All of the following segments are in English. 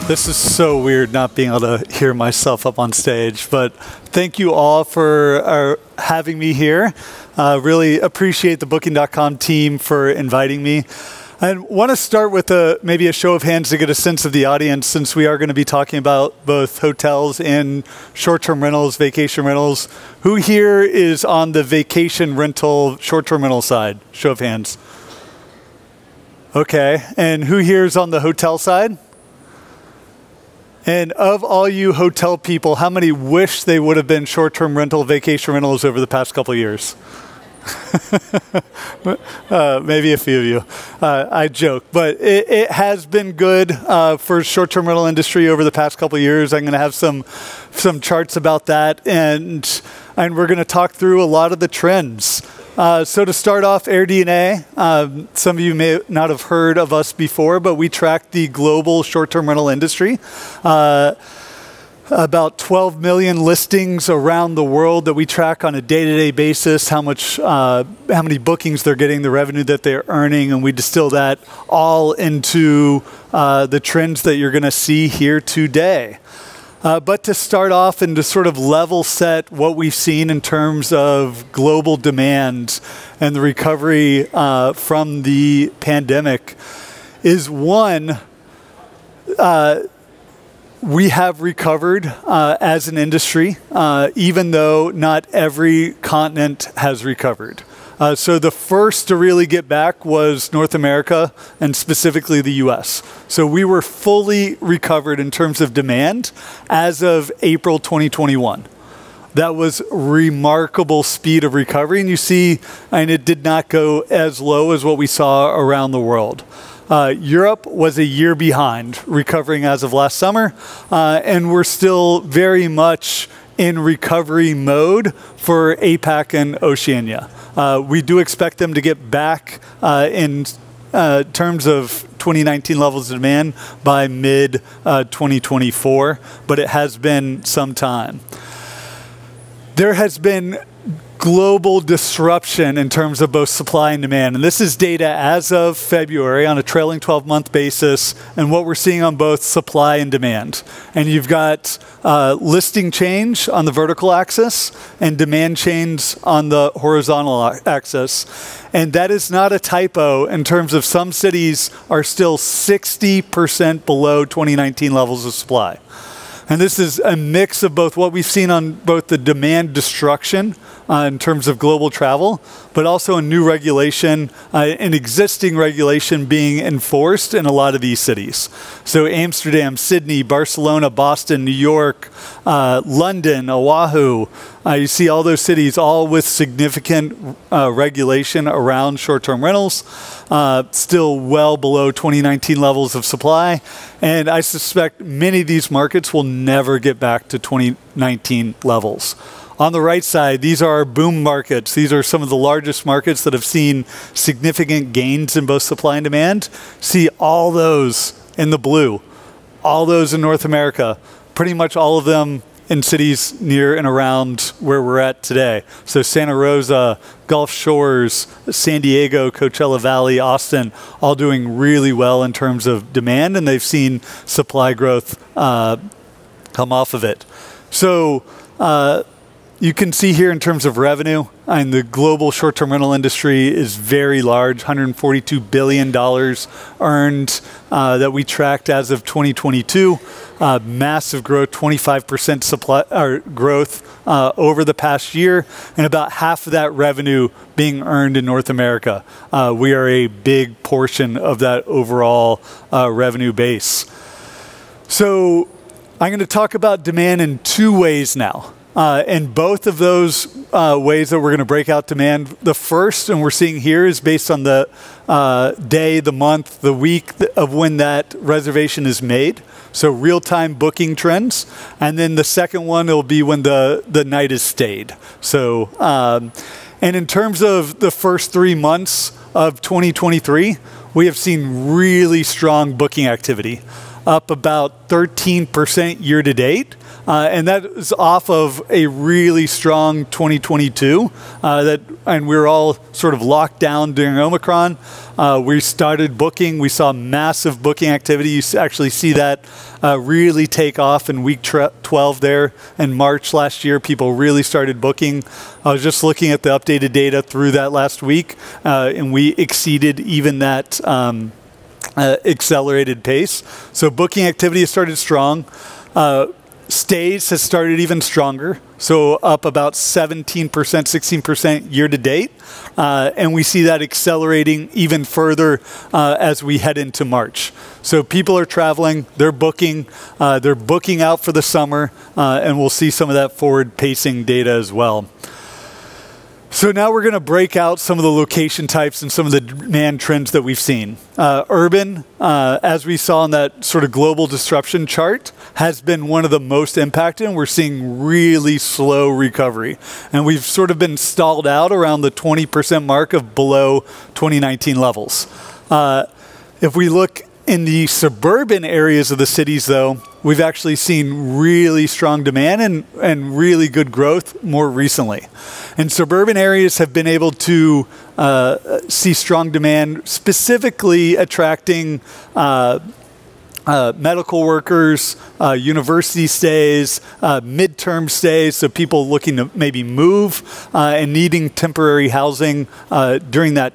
This is so weird not being able to hear myself up on stage, but thank you all for having me here. Really appreciate the Booking.com team for inviting me. I want to start with maybe a show of hands to get a sense of the audience, since we are going to be talking about both hotels and short-term rentals, vacation rentals. Who here is on the vacation rental, short-term rental side? Show of hands. Okay, and who here is on the hotel side? And of all you hotel people, how many wish they would have been short-term rental, vacation rentals over the past couple of years? Maybe a few of you. I joke, but it has been good for short-term rental industry over the past couple of years. I'm going to have some charts about that, and we're going to talk through a lot of the trends. So to start off, AirDNA, some of you may not have heard of us before, but we track the global short-term rental industry. About 12 million listings around the world that we track on a day-to-day basis, how many bookings they're getting, the revenue that they're earning, and we distill that all into the trends that you're going to see here today. But to start off and to sort of level set what we've seen in terms of global demand and the recovery from the pandemic is one, we have recovered as an industry, even though not every continent has recovered. So the first to really get back was North America, and specifically the US. So we were fully recovered in terms of demand as of April 2021. That was remarkable speed of recovery, and you see, and it did not go as low as what we saw around the world. Europe was a year behind, recovering as of last summer, and we're still very much in recovery mode for APAC and Oceania. We do expect them to get back in terms of 2019 levels of demand by mid-2024, but it has been some time. There has been global disruption in terms of both supply and demand. And this is data as of February on a trailing 12-month basis, and what we're seeing on both supply and demand. And you've got listing change on the vertical axis and demand change on the horizontal axis. And that is not a typo in terms of some cities are still 60% below 2019 levels of supply. And this is a mix of both what we've seen on both the demand destruction in terms of global travel, but also a new regulation, an existing regulation being enforced in a lot of these cities. So Amsterdam, Sydney, Barcelona, Boston, New York, London, Oahu. You see all those cities all with significant regulation around short-term rentals, still well below 2019 levels of supply. And I suspect many of these markets will never get back to 2019 levels. On the right side, these are boom markets. These are some of the largest markets that have seen significant gains in both supply and demand. See all those in the blue, all those in North America, pretty much all of them in cities near and around where we're at today. So Santa Rosa, Gulf Shores, San Diego, Coachella Valley, Austin, all doing really well in terms of demand, and they've seen supply growth come off of it. So you can see here in terms of revenue, and the global short-term rental industry is very large, $142 billion earned that we tracked as of 2022. Massive growth, 25% supply growth over the past year, and about half of that revenue being earned in North America. We are a big portion of that overall revenue base. So I'm going to talk about demand in two ways now. And both of those ways that we're going to break out demand, the first, and we're seeing here, is based on the day, the month, the week of when that reservation is made. So real-time booking trends. And then the second one will be when the night is stayed. So, and in terms of the first 3 months of 2023, we have seen really strong booking activity, up about 13% year to date. And that is off of a really strong 2022 and we were all sort of locked down during Omicron. We started booking. We saw massive booking activity. You actually see that really take off in week 12 there in March last year. People really started booking. I was just looking at the updated data through that last week, and we exceeded even that accelerated pace. So booking activity has started strong. Stays has started even stronger, so up about 17%, 16% year to date. And we see that accelerating even further as we head into March. So people are traveling, they're booking out for the summer, and we'll see some of that forward pacing data as well. So now we're going to break out some of the location types and some of the demand trends that we've seen. Urban, as we saw in that sort of global disruption chart, has been one of the most impacted, and we're seeing really slow recovery. And we've sort of been stalled out around the 20% mark of below 2019 levels. If we look in the suburban areas of the cities, though, we've actually seen really strong demand and really good growth more recently. And suburban areas have been able to see strong demand, specifically attracting medical workers, university stays, midterm stays, so people looking to maybe move and needing temporary housing during that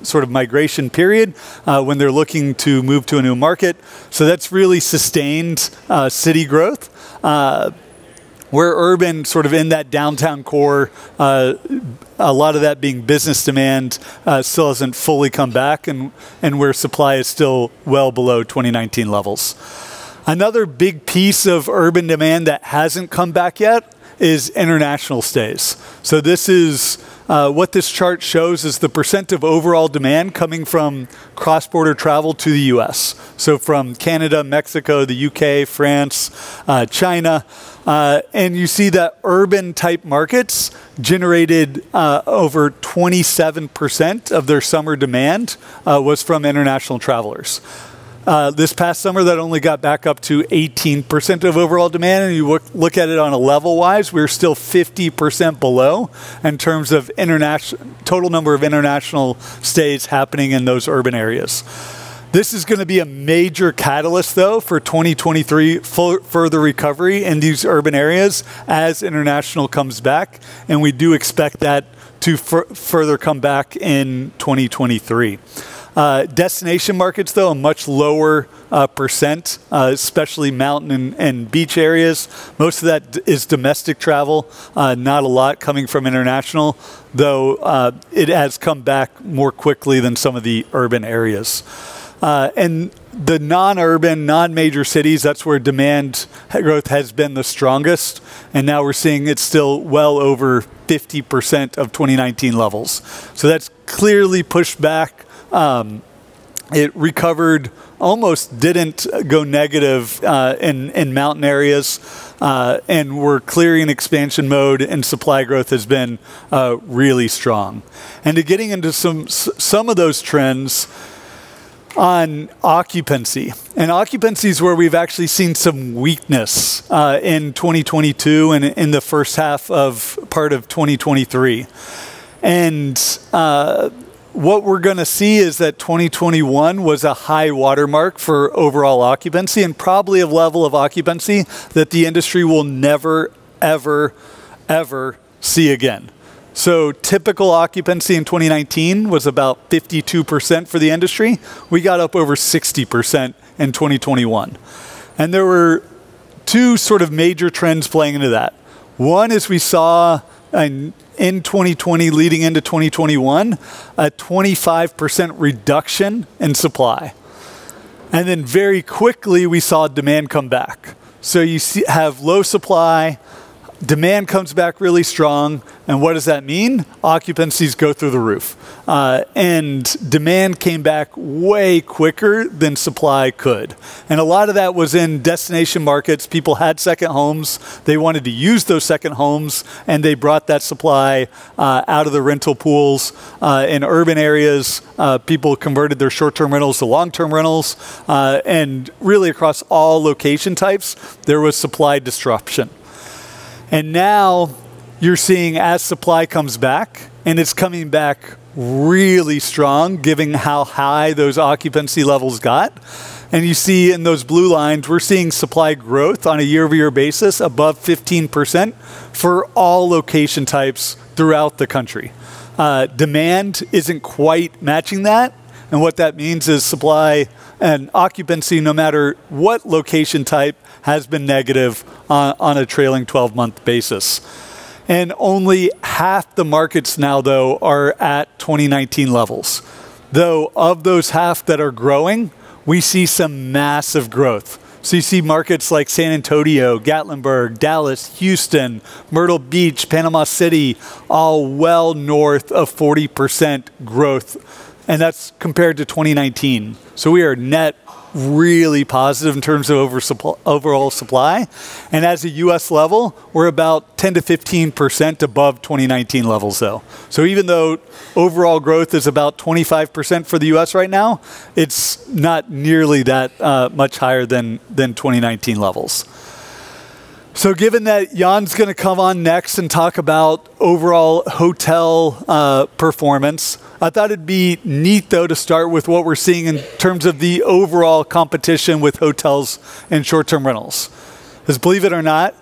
sort of migration period when they're looking to move to a new market. So that's really sustained city growth. Where urban, sort of in that downtown core, a lot of that being business demand, still hasn't fully come back, and where supply is still well below 2019 levels. Another big piece of urban demand that hasn't come back yet is international stays. So this is what this chart shows is the percent of overall demand coming from cross-border travel to the US. So from Canada, Mexico, the UK, France, China. And you see that urban type markets generated over 27% of their summer demand was from international travelers. This past summer, that only got back up to 18% of overall demand. And you look at it on a level-wise, we're still 50% below in terms of total number of international stays happening in those urban areas. This is going to be a major catalyst, though, for 2023 further recovery in these urban areas as international comes back. And we do expect that to further come back in 2023. Destination markets, though, a much lower percent, especially mountain and beach areas. Most of that is domestic travel, not a lot coming from international, though it has come back more quickly than some of the urban areas. And the non-urban, non-major cities, that's where demand growth has been the strongest. And now we're seeing it's still well over 50% of 2019 levels. So that's clearly pushed back. It recovered, almost didn't go negative in mountain areas, and we're clearing expansion mode, and supply growth has been really strong. And to getting into some of those trends on occupancy. And occupancy is where we've actually seen some weakness in 2022 and in the first half of part of 2023. And what we're going to see is that 2021 was a high watermark for overall occupancy, and probably a level of occupancy that the industry will never, ever, ever see again. So typical occupancy in 2019 was about 52% for the industry. We got up over 60% in 2021. And there were two sort of major trends playing into that. One is we saw in 2020 leading into 2021, a 25% reduction in supply. And then very quickly we saw demand come back. So you have low supply, demand comes back really strong. And what does that mean? Occupancies go through the roof. And demand came back way quicker than supply could. And a lot of that was in destination markets. People had second homes. They wanted to use those second homes, and they brought that supply out of the rental pools. In urban areas, people converted their short-term rentals to long-term rentals. And really across all location types, there was supply disruption. And now you're seeing as supply comes back, and it's coming back really strong, given how high those occupancy levels got. And you see in those blue lines, we're seeing supply growth on a year-over-year basis above 15% for all location types throughout the country. Demand isn't quite matching that. And what that means is supply and occupancy, no matter what location type, has been negative on a trailing 12-month basis. And only half the markets now, though, are at 2019 levels. Though of those half that are growing, we see some massive growth. So you see markets like San Antonio, Gatlinburg, Dallas, Houston, Myrtle Beach, Panama City, all well north of 40% growth. And that's compared to 2019. So we are net really positive in terms of overall supply. And as a US level, we're about 10 to 15% above 2019 levels though. So even though overall growth is about 25% for the US right now, it's not nearly that much higher than 2019 levels. So given that Jan's going to come on next and talk about overall hotel performance, I thought it'd be neat, though, to start with what we're seeing in terms of the overall competition with hotels and short-term rentals. Because believe it or not,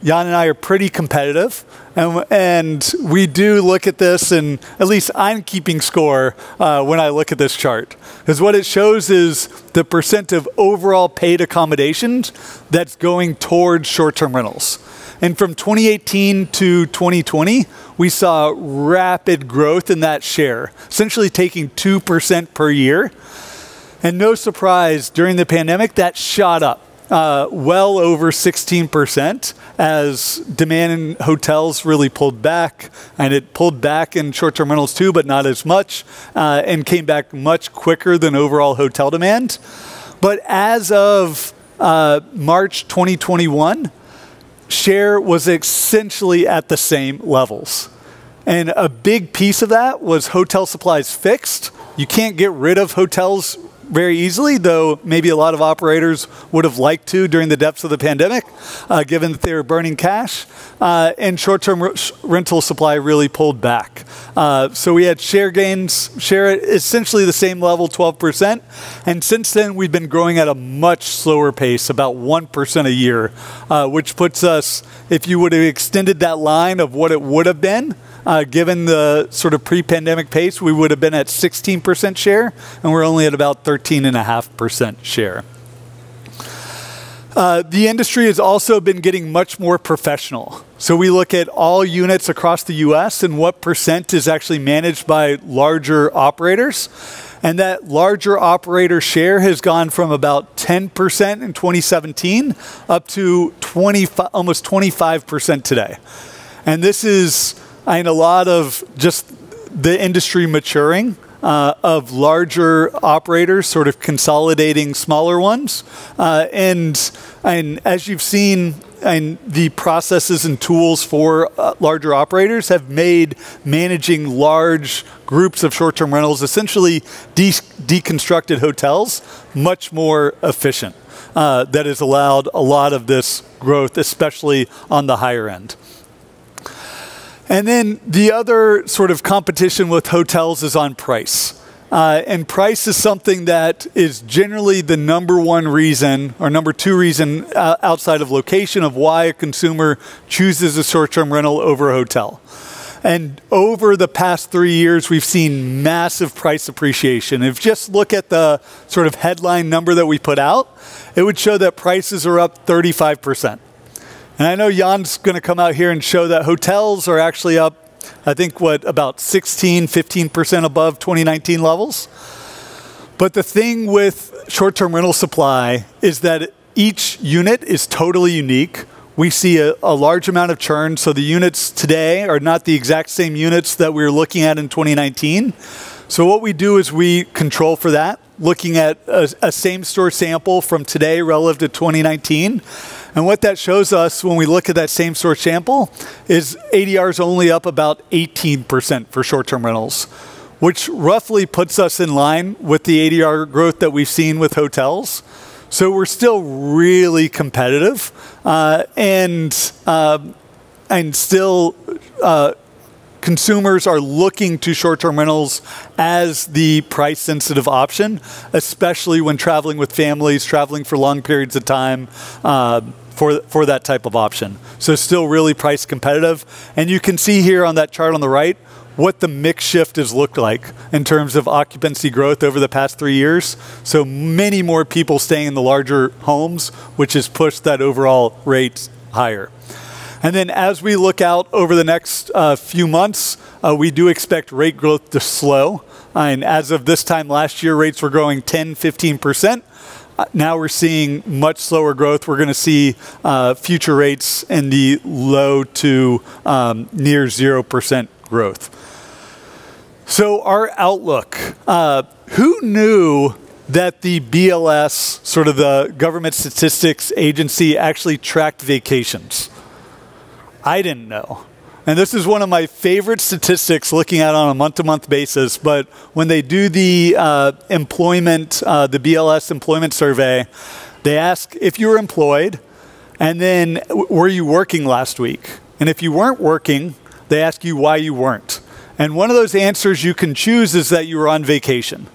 Jan and I are pretty competitive, and we do look at this, and at least I'm keeping score when I look at this chart. Because what it shows is the percent of overall paid accommodations that's going towards short-term rentals. And from 2018 to 2020, we saw rapid growth in that share, essentially taking 2% per year. And no surprise, during the pandemic, that shot up. Well over 16% as demand in hotels really pulled back, and it pulled back in short-term rentals too, but not as much, and came back much quicker than overall hotel demand. But as of March 2021, share was essentially at the same levels. And a big piece of that was hotel supply is fixed. You can't get rid of hotels very easily, though maybe a lot of operators would have liked to during the depths of the pandemic, given that they were burning cash. And short-term rental supply really pulled back. So we had share gains, share at essentially the same level, 12%. And since then, we've been growing at a much slower pace, about 1% a year, which puts us, if you would have extended that line of what it would have been, given the sort of pre-pandemic pace, we would have been at 16% share, and we're only at about 13.5% share. The industry has also been getting much more professional. So we look at all units across the US and what percent is actually managed by larger operators. And that larger operator share has gone from about 10% in 2017 up to almost 25% today. And this is a lot of just the industry maturing, of larger operators sort of consolidating smaller ones. And as you've seen, and the processes and tools for larger operators have made managing large groups of short-term rentals, essentially deconstructed hotels, much more efficient. That has allowed a lot of this growth, especially on the higher end. And then the other sort of competition with hotels is on price. And price is something that is generally the number one reason or number two reason outside of location of why a consumer chooses a short-term rental over a hotel. And over the past 3 years, we've seen massive price appreciation. If you just look at the sort of headline number that we put out, it would show that prices are up 35%. And I know Jan's going to come out here and show that hotels are actually up, I think, about 16, 15% above 2019 levels. But the thing with short-term rental supply is that each unit is totally unique we see a large amount of churn. So the units today are not the exact same units that we were looking at in 2019. So what we do is we control for that, looking at a same-store sample from today relative to 2019. And what that shows us when we look at that same-store sample is ADR is only up about 18% for short-term rentals, which roughly puts us in line with the ADR growth that we've seen with hotels. So we're still really competitive, and still consumers are looking to short-term rentals as the price-sensitive option, especially when traveling with families, traveling for long periods of time, for that type of option. So still really price competitive. And you can see here on that chart on the right what the mix shift has looked like in terms of occupancy growth over the past 3 years. So many more people staying in the larger homes, which has pushed that overall rate higher. And then as we look out over the next few months, we do expect rate growth to slow. And as of this time last year, rates were growing 10, 15%. Now we're seeing much slower growth. We're going to see future rates in the low to near 0% growth. So our outlook, who knew that the BLS, sort of the government statistics agency, actually tracked vacations? I didn't know. And this is one of my favorite statistics looking at on a month-to-month basis. But when they do the the BLS employment survey, they ask if you were employed, and then were you working last week? And if you weren't working, they ask you why you weren't. And one of those answers you can choose is that you were on vacation.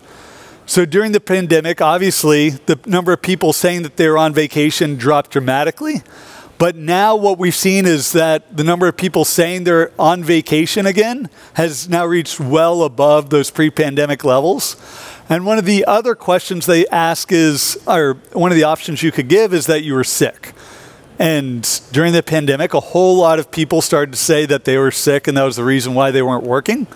So during the pandemic, obviously, the number of people saying that they were on vacation dropped dramatically. But now what we've seen is that the number of people saying they're on vacation again has now reached well above those pre-pandemic levels. And one of the other questions they ask is, or one of the options you could give is that you were sick. And during the pandemic, a whole lot of people started to say that they were sick, and that was the reason why they weren't working.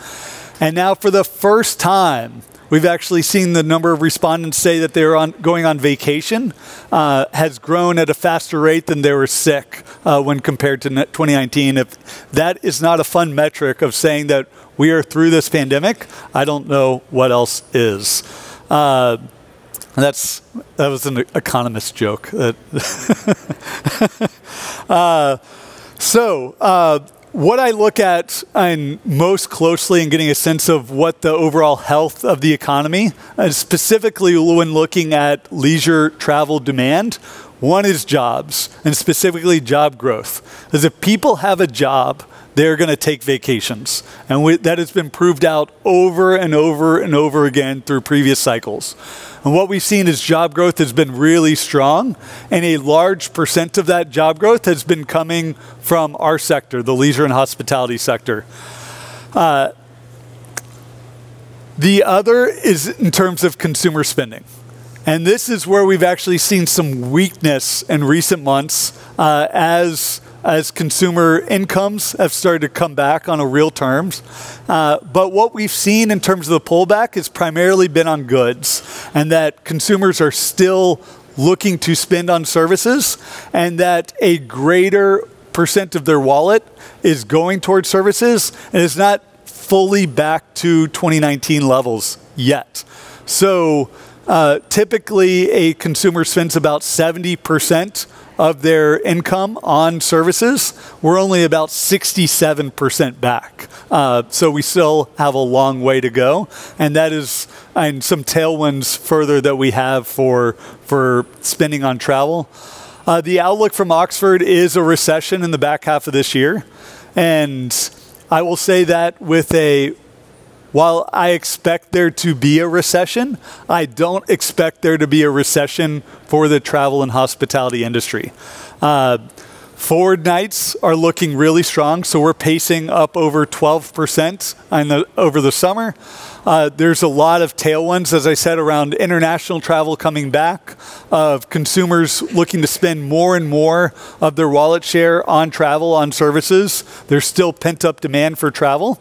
And now for the first time, we've actually seen the number of respondents say that they're going on vacation has grown at a faster rate than they were sick when compared to 2019. If that is not a fun metric of saying that we are through this pandemic, I don't know what else is. That was an economist joke. What I look at most closely in getting a sense of what the overall health of the economy, specifically when looking at leisure travel demand, one is jobs, and specifically job growth. Because if people have a job, they're going to take vacations. And that has been proved out over and over and over again through previous cycles. And what we've seen is job growth has been really strong, and a large percent of that job growth has been coming from our sector, the leisure and hospitality sector. The other is in terms of consumer spending. And this is where we've actually seen some weakness in recent months as consumer incomes have started to come back on a real terms. But what we've seen in terms of the pullback has primarily been on goods, and that consumers are still looking to spend on services, and that a greater percent of their wallet is going towards services, and is not fully back to 2019 levels yet. So typically a consumer spends about 70% of their income on services. We're only about 67% back. So we still have a long way to go. And that is some tailwinds further that we have for spending on travel. The outlook from Oxford is a recession in the back half of this year. And I will say that while I expect there to be a recession, I don't expect there to be a recession for the travel and hospitality industry. Forward nights are looking really strong, so we're pacing up over 12% over the summer. There's a lot of tailwinds, as I said, around international travel coming back, of consumers looking to spend more and more of their wallet share on travel, on services. There's still pent-up demand for travel.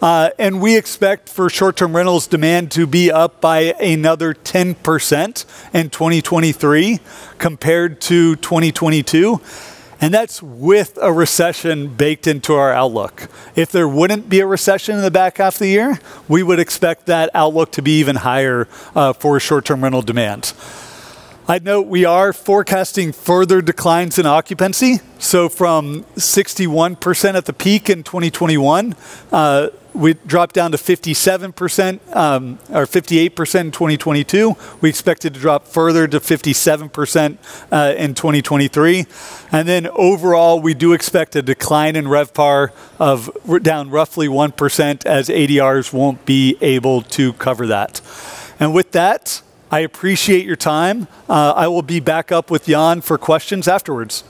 And we expect for short-term rentals demand to be up by another 10% in 2023 compared to 2022. And that's with a recession baked into our outlook. If there wouldn't be a recession in the back half of the year, we would expect that outlook to be even higher for short-term rental demand. I'd note we are forecasting further declines in occupancy. So from 61% at the peak in 2021, we dropped down to 57% or 58% in 2022. We expect it to drop further to 57% in 2023. And then overall, we do expect a decline in RevPAR of down roughly 1% as ADRs won't be able to cover that. And with that, I appreciate your time. I will be back up with Jan for questions afterwards.